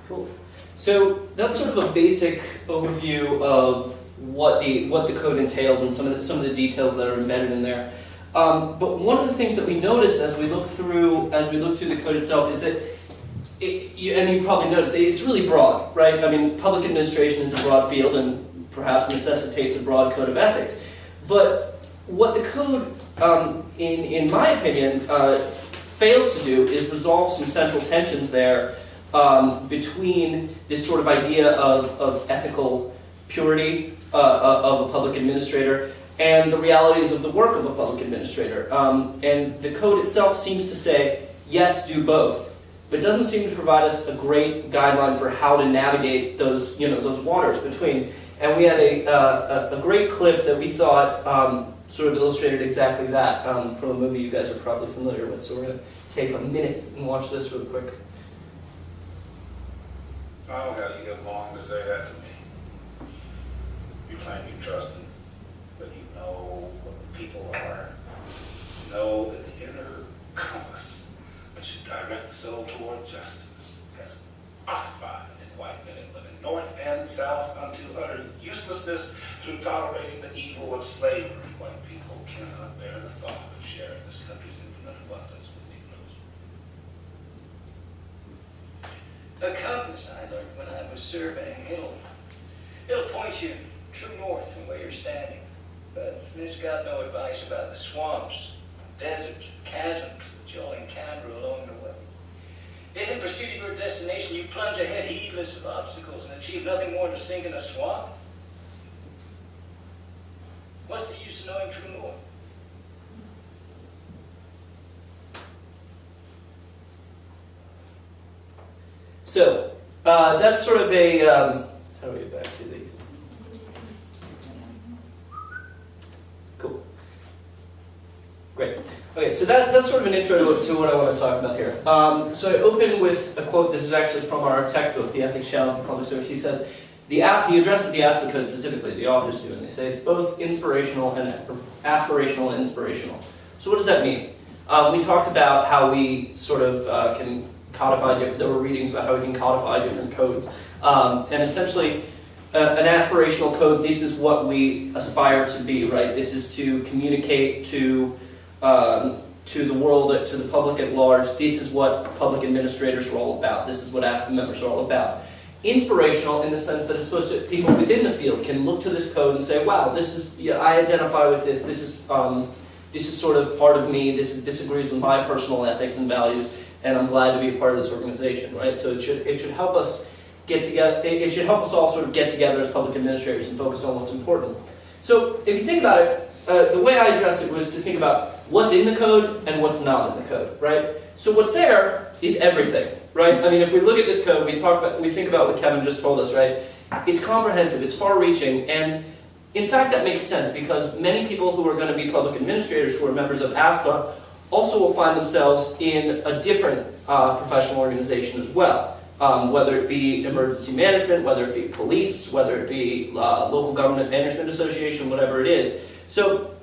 Cool. So that's sort of a basic overview of what the code entails and some of the details that are embedded in there. But one of the things that we noticed as we look through the code itself is that, and you probably noticed, it's really broad, right? I mean, public administration is a broad field and perhaps necessitates a broad code of ethics. But what the code, in my opinion, fails to do is resolve some central tensions there between this sort of idea of ethical purity of a public administrator and the realities of the work of a public administrator. And the code itself seems to say, yes, do both, but doesn't seem to provide us a great guideline for how to navigate those waters between. And we had a great clip that we thought sort of illustrated exactly that from a movie you guys are probably familiar with. So we're going to take a minute and watch this real quick. Oh, how you get long to say that to me. You claim you trust them, but you know what people are. You know that the inner compass that should direct the soul toward justice has ossified in white men and women, north and south, unto utter uselessness through tolerating the evil of slavery. White people cannot bear the thought of sharing this country's infinite abundance with Negroes. A compass I learned when I was surveying. It'll point you true north from where you're standing. But it's got no advice about the swamps, deserts, chasms that you'll encounter along the way. If in pursuit of your destination you plunge ahead heedless of obstacles and achieve nothing more than to sink in a swamp, what's the use of knowing true north? So that's sort of a how do we get back to the cool, great. Okay, so that's sort of an intro to what I want to talk about here. So I open with a quote. This is actually from our textbook, The Ethics Challenge in Public Service. He says, he addresses the ASPA code specifically, the authors do, and they say it's both inspirational and aspirational and inspirational. So what does that mean? We talked about how we sort of can codify different, there were readings about how we can codify different codes. And essentially, an aspirational code, this is what we aspire to be, right? This is to communicate to the world, to the public at large. This is what public administrators are all about. This is what ASPA members are all about. Inspirational in the sense that it's supposed to, people within the field can look to this code and say, wow, this is, yeah, I identify with this. This is sort of part of me. This agrees with my personal ethics and values, and I'm glad to be a part of this organization, right? So it should help us get together. It should help us all sort of get together as public administrators and focus on what's important. So if you think about it, the way I addressed it was to think about what's in the code and what's not in the code, right? So what's there is everything, right? I mean, if we look at this code, we think about what Kevin just told us, right? It's comprehensive, it's far-reaching, and in fact that makes sense because many people who are going to be public administrators who are members of ASPA also will find themselves in a different professional organization as well, whether it be emergency management, whether it be police, whether it be local government management association, whatever it is. So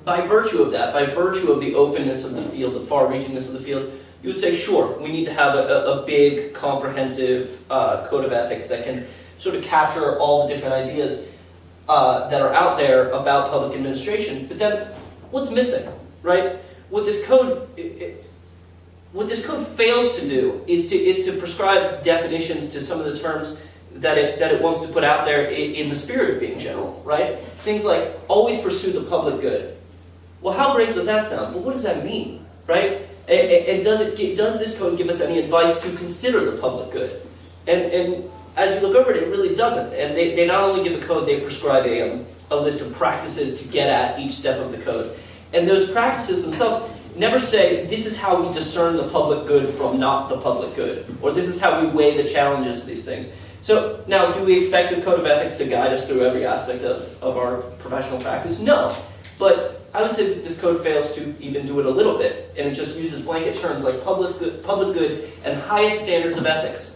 by virtue of that, by virtue of the openness of the field, the far-reachingness of the field, you would say, sure, we need to have a big, comprehensive code of ethics that can sort of capture all the different ideas that are out there about public administration. But then, what's missing, right? What this code fails to do is to prescribe definitions to some of the terms that it wants to put out there in the spirit of being general, right? Things like always pursue the public good. Well, how great does that sound? Well, what does that mean, right? And does this code give us any advice to consider the public good? And as you look over it, it really doesn't. And they not only give a code, they prescribe a list of practices to get at each step of the code. And those practices themselves never say, this is how we discern the public good from not the public good, or this is how we weigh the challenges of these things. So now, do we expect a code of ethics to guide us through every aspect of our professional practice? No. But I would say that this code fails to even do it a little bit, and it just uses blanket terms like public good, and highest standards of ethics.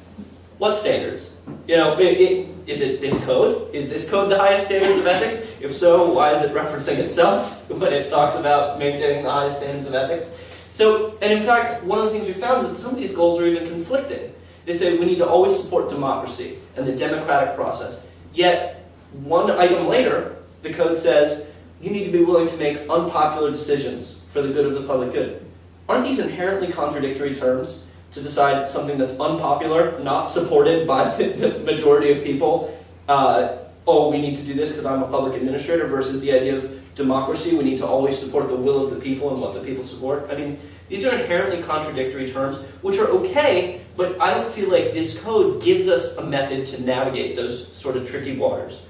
What standards? You know, is it this code? Is this code the highest standards of ethics? If so, why is it referencing itself when it talks about maintaining the highest standards of ethics? So, and in fact, one of the things we found is that some of these goals are even conflicting. They say we need to always support democracy and the democratic process. Yet, one item later, the code says you need to be willing to make unpopular decisions for the good of the public good. Aren't these inherently contradictory terms to decide something that's unpopular, not supported by the majority of people? Oh, we need to do this because I'm a public administrator, versus the idea of democracy, we need to always support the will of the people and what the people support. I mean, these are inherently contradictory terms, which are okay, but I don't feel like this code gives us a method to navigate those sort of tricky waters.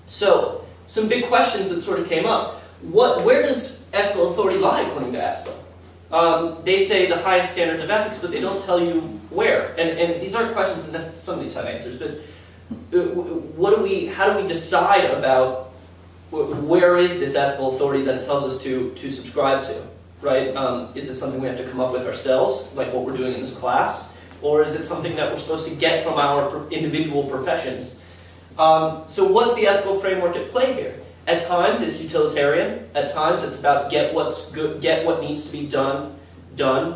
So, some big questions that sort of came up. Where does ethical authority lie according to ASPA? They say the highest standards of ethics, but they don't tell you where. And these aren't questions that some of these have answers, but how do we decide about where is this ethical authority that it tells us to subscribe to, right? Is this something we have to come up with ourselves, like what we're doing in this class? Or is it something that we're supposed to get from our individual professions? So what's the ethical framework at play here? At times it's utilitarian. At times it's about get what needs to be done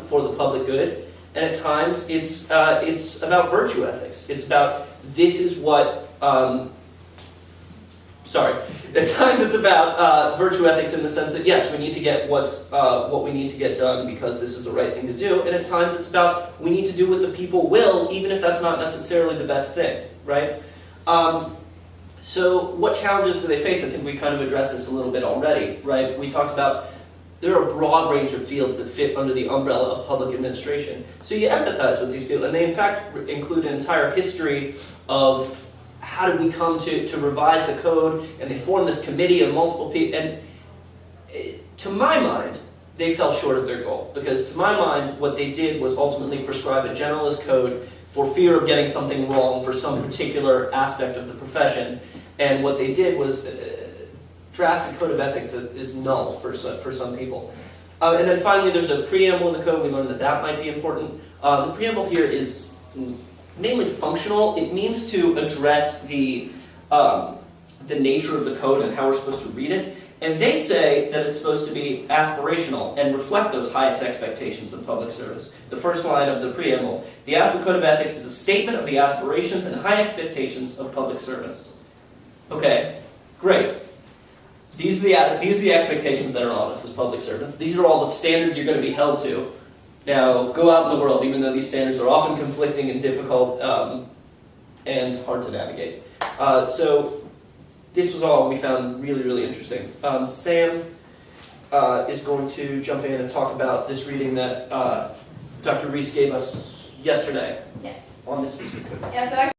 for the public good. And at times it's about virtue ethics. It's about this is what. At times it's about virtue ethics in the sense that yes, we need to get what we need to get done because this is the right thing to do. And at times it's about we need to do what the people will, even if that's not necessarily the best thing, right? So what challenges do they face? I think we kind of addressed this a little bit already, right? We talked about there are a broad range of fields that fit under the umbrella of public administration. So you empathize with these people, and they in fact include an entire history of how did we come to revise the code, and they formed this committee of multiple people, and to my mind, they fell short of their goal, because to my mind, what they did was ultimately prescribe a generalist code for fear of getting something wrong for some particular aspect of the profession, and what they did was draft a code of ethics that is null for some people. And then finally, there's a preamble in the code. We learned that might be important. The preamble here is mainly functional. It means to address the nature of the code and how we're supposed to read it. And they say that it's supposed to be aspirational and reflect those highest expectations of public service. The first line of the preamble, the ASPA Code of Ethics is a statement of the aspirations and high expectations of public servants. Okay, great. These are the expectations that are on us as public servants. These are all the standards you're going to be held to. Now, go out in the world, even though these standards are often conflicting and difficult and hard to navigate. So this was all we found really, really interesting. Sam is going to jump in and talk about this reading that Dr. Reese gave us yesterday. Yes. On this specific code. Yeah, so actually